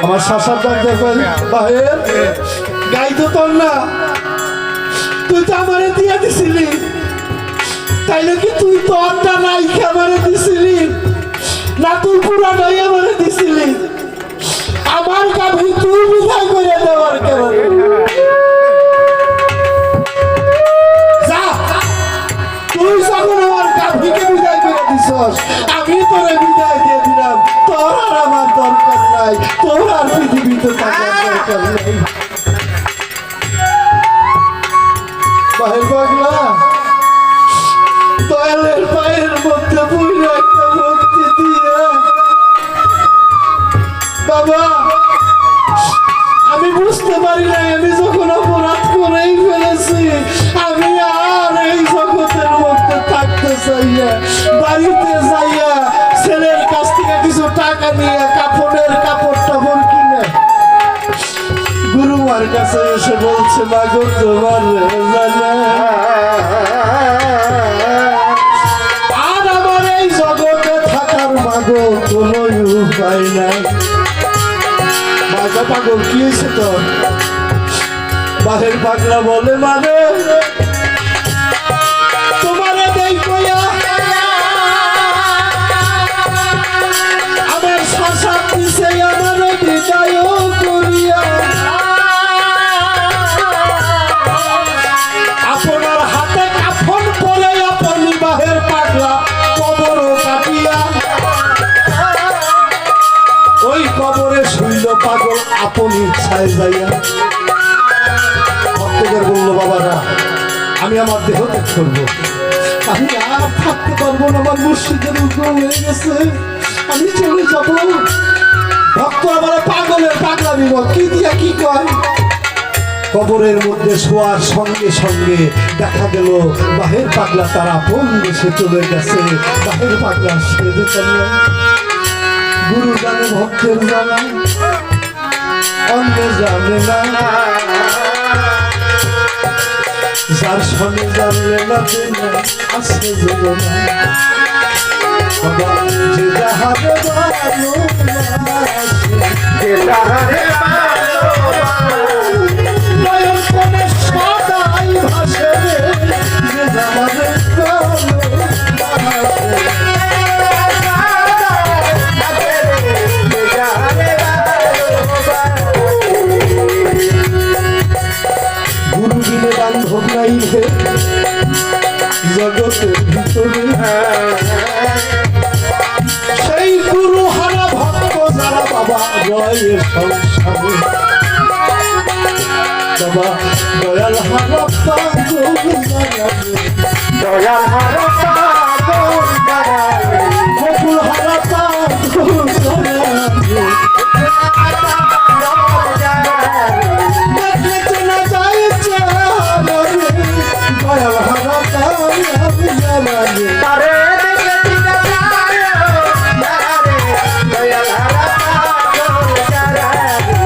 আমার শাসার দেখবেন বাহির গাই তো তোর না, তুই তো আমারে দিয়ে দিছিলি, তাইলে কি তুই তোরটা নাই আমারে দিছিলি? না তুই পুরাটাই আমার দিছিলি, আমার গাভী তুই বিদায় করে দেওয়ার কেমন? যা, তুই যখন আমার গাভীকে বিদায় করে দিছস, আমি তোরে বিদায় দিয়ে দিলাম। তোর আর আমার দরকার নাই, তোর আর পৃথিবীতে থাকার দরকার নাই। বাহির পাগলা, দয়ালের পায়ের মধ্যে বুঝলে একটা ভক্তি দিয়ে, বাবা আমি বুঝতে পারি না, আমি যখন অপরাধ করেই ফেলেছি, আমি আর এই জগতের মধ্যে থাকতে চাই না। বাড়িতে যাইয়া ছেলের কাছ থেকে কিছু টাকা নিয়ে কাপড়ের কাপড় টাপড় কিনে গুরুমার কাছে এসে বলছে, মাগো তোমার জানা আর আমার এই জগতে থাকার মাগো কোনো উপায় নাই। মাগো পাগল কি হয়েছে তোর? বাহের পাগলা বলে, মানে তোমারে দেখয়া আমার শ্মশান দিছে আমার বিদায় করিয়া, আপনার হাতে কাফন পরে আপনি বাহের পাগলা কবর কাটিয়া ওই কবরে শুইল পাগল আপনি ইচ্ছায় যাইয়া। ভক্তদের বললো, বাবারা আমি আমার দেহ ত্যাগ করবো, আমি আর থাকতে পারবো না, আমার মুর্শিদের উগ্র হয়ে গেছে, আমি চলে যাব। ভক্ত আবার পাগলের পাগলামি কি দিয়া কি কয়। কবরের মধ্যে শোয়ার সঙ্গে সঙ্গে দেখা গেল বাহের পাগলা তার আপন দেশে চলে গেছে। বাহের পাগলা সেজে চলল। গুরু জানে ভক্তের জানা, অন্য জানে না, যার সঙ্গে জানলে না আছে জীবনা। যে যাহারে যে তাহারে নয়ন কোণে সদাই ভাসে রে, যে যাহারে গুরু বিনে বান্ধব নাই হে জগতের ভিতরে। সেই গুরু হারা ভক্ত যারা বাবা রয়ের সংসারে, বাবা দয়াল হারা পাগল দয়াল হারা পাগল জানালে, বকুল হারা পাগল দেখলে চেনা যায় চেহারা, দয়াল হারা পাগল জানালে। তারে দেখে চিনা যায় জানালে, দয়াল হারা পাগল জানালে।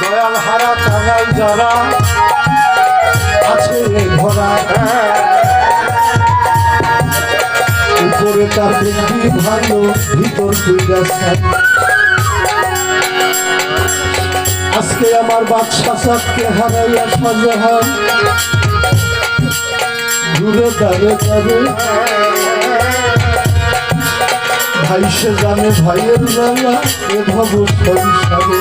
দয়াল হারা টাঙাল যারা আছে ভরা, উপরে তার বৃদ্ধি ভালো, ভিতর দুইটা সাই। আজকে আমার বাদশা সাতকে হারাইয়া সাজাহান ঘুরে দাঁড়ে দাঁড়ে, ভাই সে জানে ভাইয়ের জ্বালা এ ভাব সংসারে,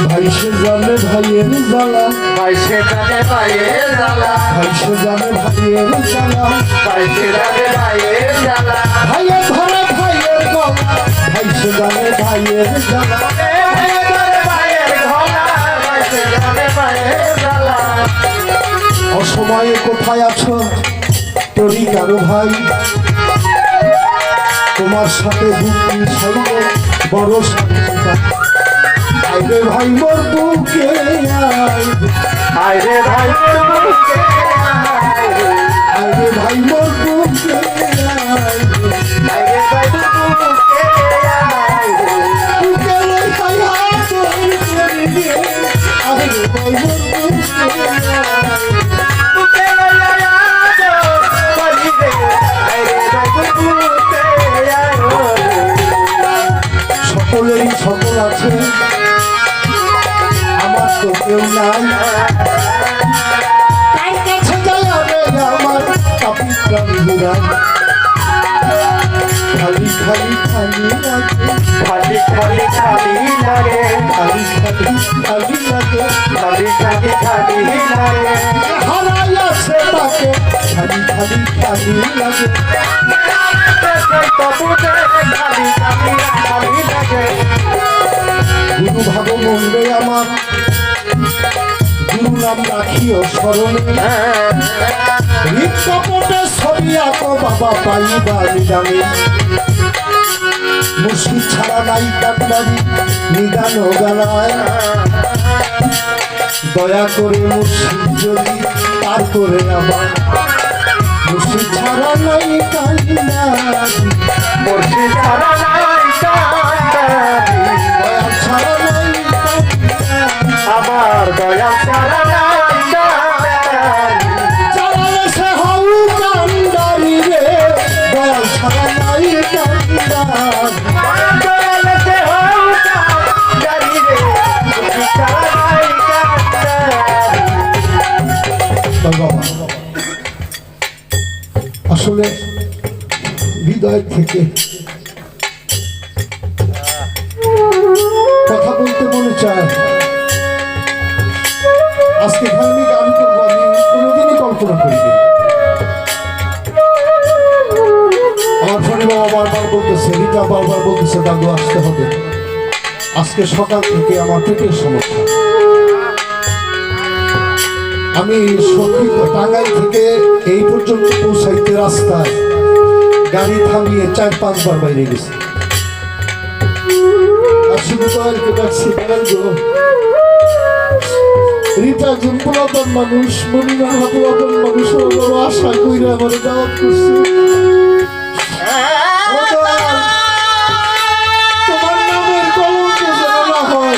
ভাই সে জানে ভাইয়ের জ্বালা, বাইশে জানে ভাইয়ের জ্বালা, ভাই সে জানে ভাইয়ের জ্বালা, বাইশে জানে ভাইয়ের জ্বালা, ভাইয়ের ধরে ভাইয়ের গলা, ভাই সে জানে ভাইয়ের জ্বালা। ভাইয়ের ধরে ভাইয়ের গলা, বাইশে জানে ভাইয়ের জ্বালা। অসময়ে কোথায় আছো তোরই কারো ভাই, তোমার সাথে বুদ্ধি সাইলে বড় স্বাধীনতা। আইরে ভাই মোর বুকে আয়, আইরে ভাই মোর বুকে আয়, আইরে ভাই মোর বুকে আয়, আইরে ভাই মোর বুকে আয়। বুকে লইয়া তোর করে দে, আইরে ভাই মোর বুকে আয়। বুকে লইয়া আদর করি রে, আইরে ভাই মোর বুকে আয়। সকলেরই সকল আছে, আমার তো কেউ নাই। খালি লাগে খালি খালি খালি লাগে খালি খালি খালি লাগে খালি খালি খালি লাগে হারাই আছে তাকে খালি খালি খালি লাগে তবু খালি খালি খালি লাগে গুরু ভাব মন্দিরে আমার গুরু নাম রাখিও স্মরণে হৃদকপটে ছবি আঁকো বাবা পাইবা নিদানে মুর্শিদ ছাড়া নাই কান্দারি নিদান গালায় দয়া করে মুর্শিদ যদি পার করে আবার মুর্শিদ ছাড়া নাই কান্দারি মুর্শিদ ছাড়া নাই কান্দারি দয়া ছাড়া নাই কান্দারি আমার দয়া ছাড়া নাই কান্দারি চালালে সে হউ কান্দারি রে দয়া ছাড়া নাই কান্দারি দয়ালেতে হও কান্দারি রে মুর্শিদ ছাড়া নাই কান্দারি বাবা আসলে হৃদয় থেকে কথা বলতে মনে চায় আজকে এখানে গান করবো আমি কোনোদিনই কল্পনা করিনি আমার ফোনে বাবা বারবার বলতেছে রিতা বারবার বলতেছে দাদু আসতে হবে আজকে সকাল থেকে আমার পেটের সমস্যা আমি সখী টাঙ্গাইল থেকে এই পর্যন্ত পৌঁছাইতে রাস্তায় গাড়ি থামিয়ে 4-5 বার বাইরে গেছি রিতা একজন পুরাতন মানুষ মনিমালা পুরাতন মানুষ বড় আশা কইরা আমার দাওয়াত করছে তোমার নামের কলঙ্ক যেন না হয়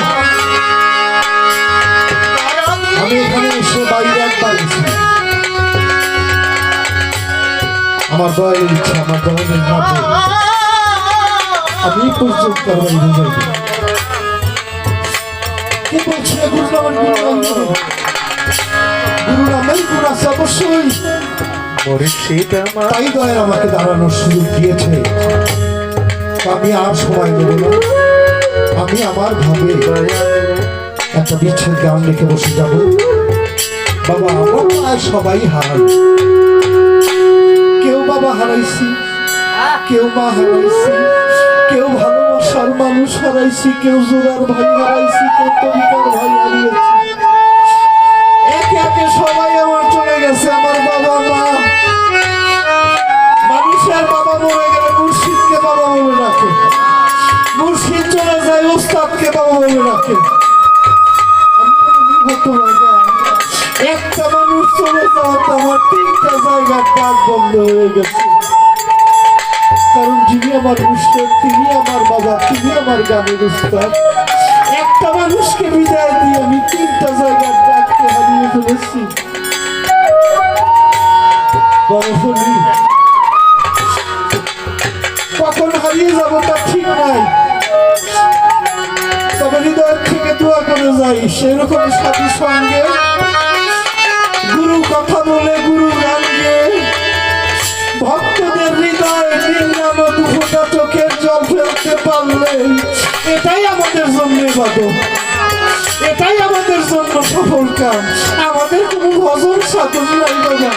আমি এখানে এসে বাইরে একবার গেছি আমার দয়ের ইচ্ছা আমার দয়ের নামে আমি পর্যন্ত বাইরে যাইনি কে বলছে গুরু নামের গুণ আছে অবশ্যই মুর্শিদ আমার তাই দয়ের আমাকে দাঁড়ানোর সুযোগ দিয়েছে আমি আর সময় নেব না আমি আমার ভাবে একটা বিচ্ছেদ গান লিখে বসে যাব বাবা আমরা সবাই হারাই কেউ বাবা হারাইছি কেউ মা হারাইছি কেউ ভালোবাসার মানুষ হারাইছি কেউ জোড়ার ভাই হারাইছি কেউ তরিকার ভাই হারিয়েছি একে একে সবাই আমার চলে গেছে আমার বাবা মা মানুষের বাবা মরে গেলে মুর্শিদকে বাবা বলে রাখে মুর্শিদ চলে যায় ওস্তাদকে বাবা বলে রাখে একটা মানুষ চলে যাওয়াতে আমার 3টা জায়গার ডাক বন্ধ হয়ে গেছে কারণ যিনি আমার মুর্শিদ তিনি আমার বাবা তিনি আমার গানের উস্তাদ একটা মানুষকে বিদায় দিয়ে আমি 3টা জায়গার ডাককে হারিয়ে ফেলেছি বড় বলি কখন হারিয়ে যাবো তা ঠিক নাই তবে হৃদয় থেকে দোয়া করে যাই সেরকম সাথীর সঙ্গে গুরু কথা বলে গুরু গান গেয়ে ভক্তদের হৃদয় নির্মাণ দুফোটা চোখের জল ফেলতে পারলে এটাই আমাদের জন্য ইবাদত এটাই আমাদের জন্য সফল কাম আমাদের কোনো ভজন সাধন নাই বাবা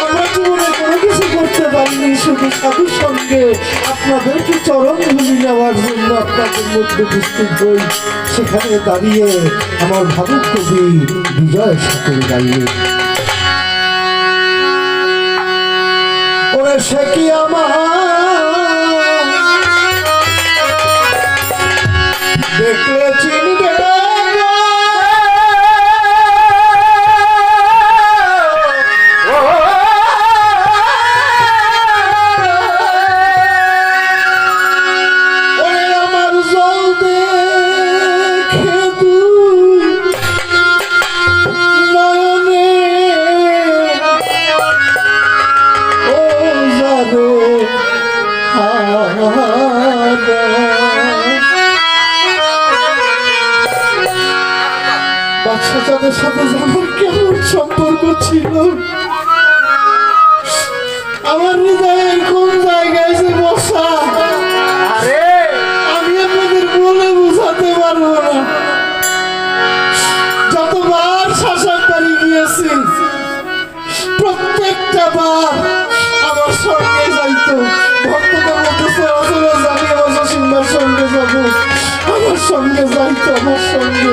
আমরা জীবনে কোনো কিছু করতে পারিনি শুধু সাধুর সঙ্গে আপনাদেরকে চরণ ধুলি নেওয়ার জন্য আপনাদের মধ্যে উপস্থিত হই সেখানে দাঁড়িয়ে আমার ভাবুক কবি বিজয় সাথে গাইয়ে ওরে সে কি আমার দেখলে চিনবে বাচ্চাদের সাথে আমার কেমন সম্পর্ক ছিল আমার হৃদয়ের কোন জায়গায় যে বসা প্রত্যেকটা বার আমার সঙ্গে যাইতো ভক্তদের মধ্যে চলাচলে যাবি আমার জসিমদার সঙ্গে যাবো আমার সঙ্গে যাইতো আমার সঙ্গে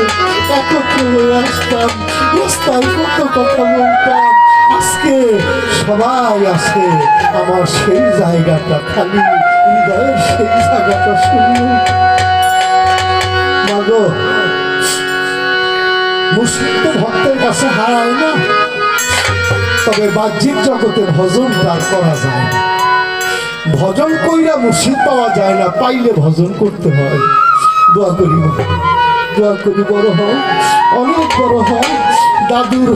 একত্রে হয়ে আসতাম রাস্তায় কত কথা বলতাম আজকে সবাই আছে আমার সেই জায়গাটা খালি হৃদয়ের সেই জায়গাটা শূন্য মাগো মুর্শিদ তো ভক্তের কাছে হারায় না তবে বাহ্যিক জগতে ভজনটা আর করা যায় না ভজন কইরা মুর্শিদ পাওয়া যায় না পাইলে ভজন করতে হয় দোয়া করি দোয়া করি বড় হও অনেক বড় হও দাদুর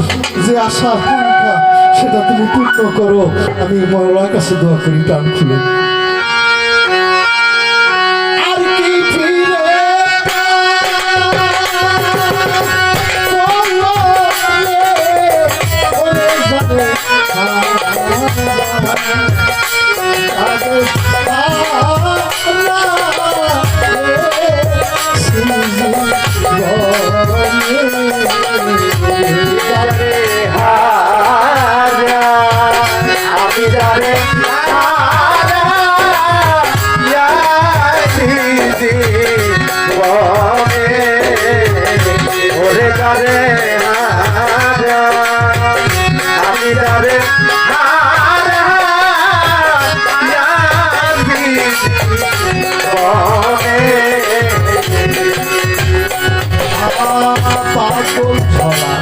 যে আশা আকাঙ্ক্ষা সেটা তুমি পূর্ণ করো আমি মরার কাছে দোয়া করি প্রাণ খুলে আর কি ফিরে আমি জানে ওরে জানে আমি জানে পাগল ছড়া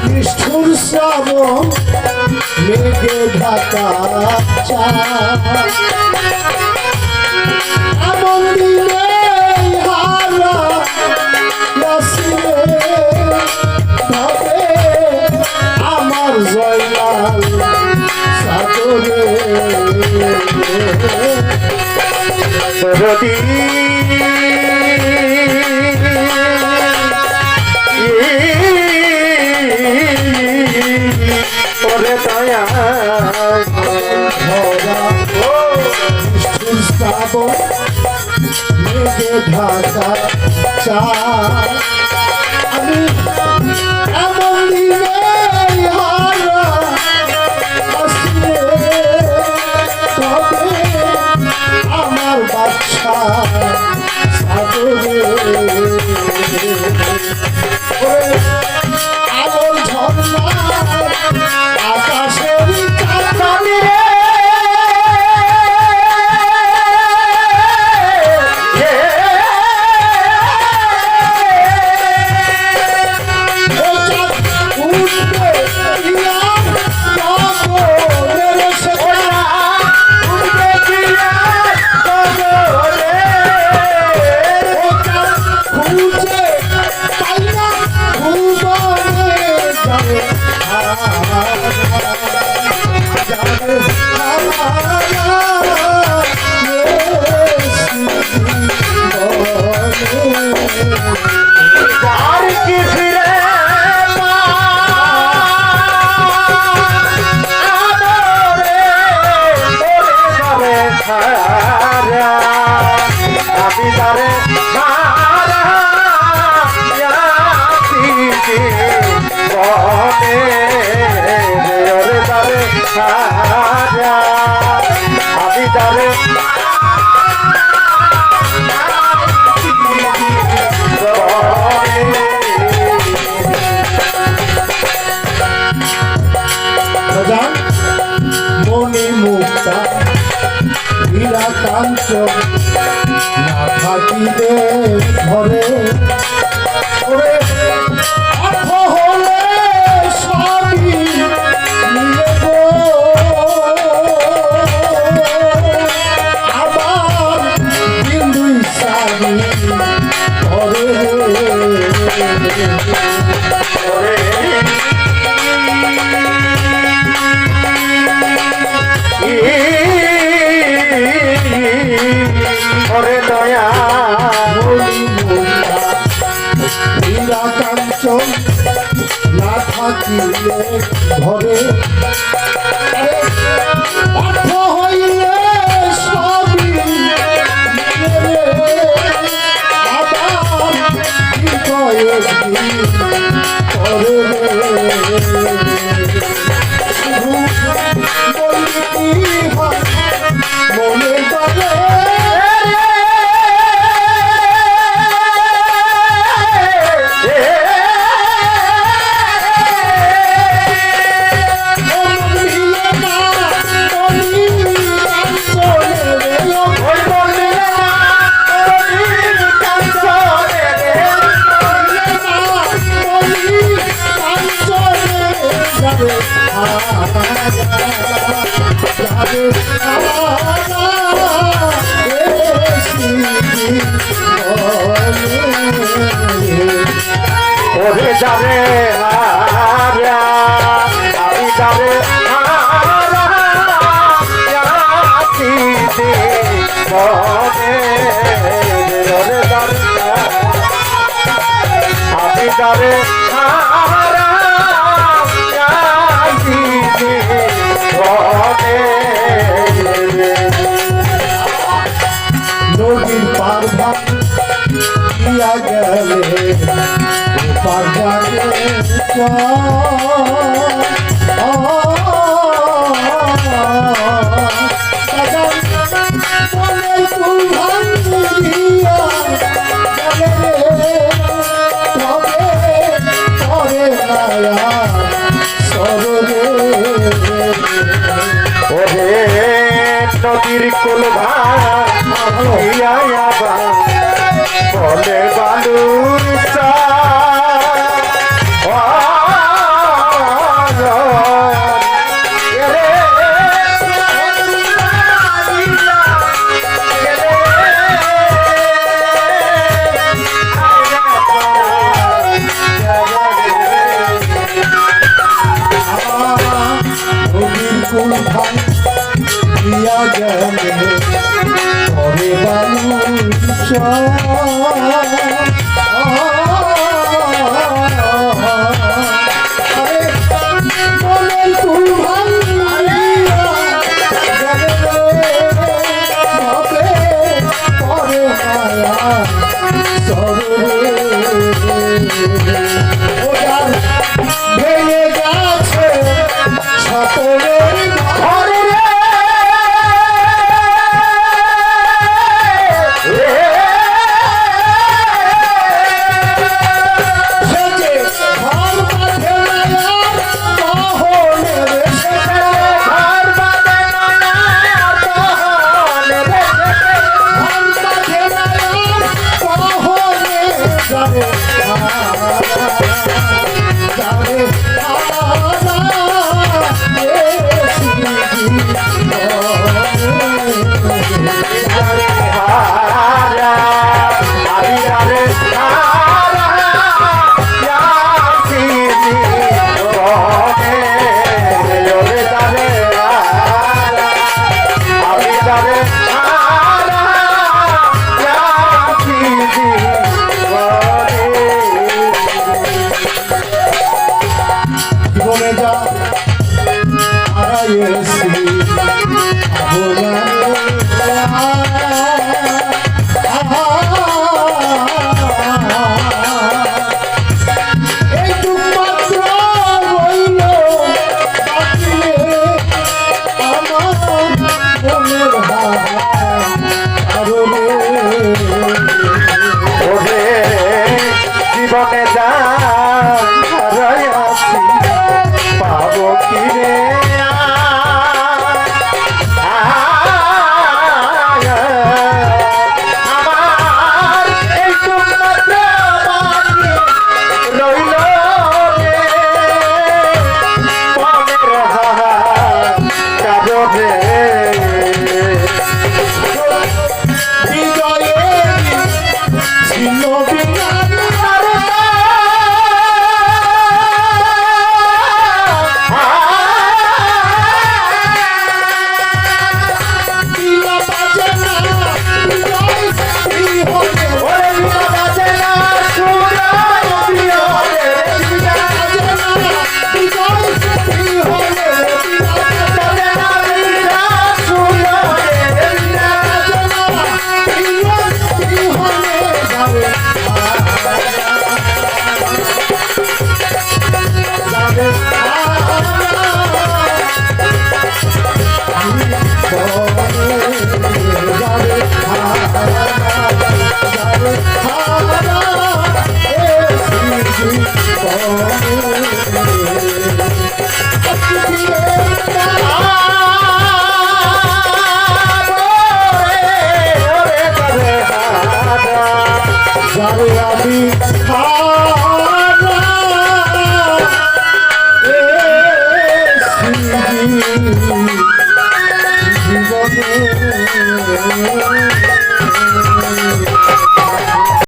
নিষ্ঠুর শ্রাবণ মেঘে ঢাকা এমন দিনে হারা নাসিরে তবে আমার জয়লাল সাগরে সরদি ওরে দয়া শ্রাবণ মেঘে ঢাকা আমি এমন দিনে হারা আসলে তবে আমার বাচ্চা সাগরে আলোর ঝর্ণা আকাশের চাঁদনি রে আর কি ফিরে আমি তারে আমি তারে মনে মুক্তা হীরা কাঞ্চন না থাকিলে ঘরে ওরে অর্থ হলে সবই মিলে গো আবার বিন্দু সারি ঘরে ওরে দয়া হীরা কাঞ্চন না থাকিলে ঘরে অর্থ হইলে সবই মিলে আবার কি কয়েকদিন পরে ওরে যাবে হারা আমি যাবে হারা যাচ্ছি মনে ওরে যাবে আমি যাবে হারা যাচ্ছি মনে নদীর পার ভাঙিয়া গেলে পার ভাঙে ওরে নদীর কুল ভাঙিয়া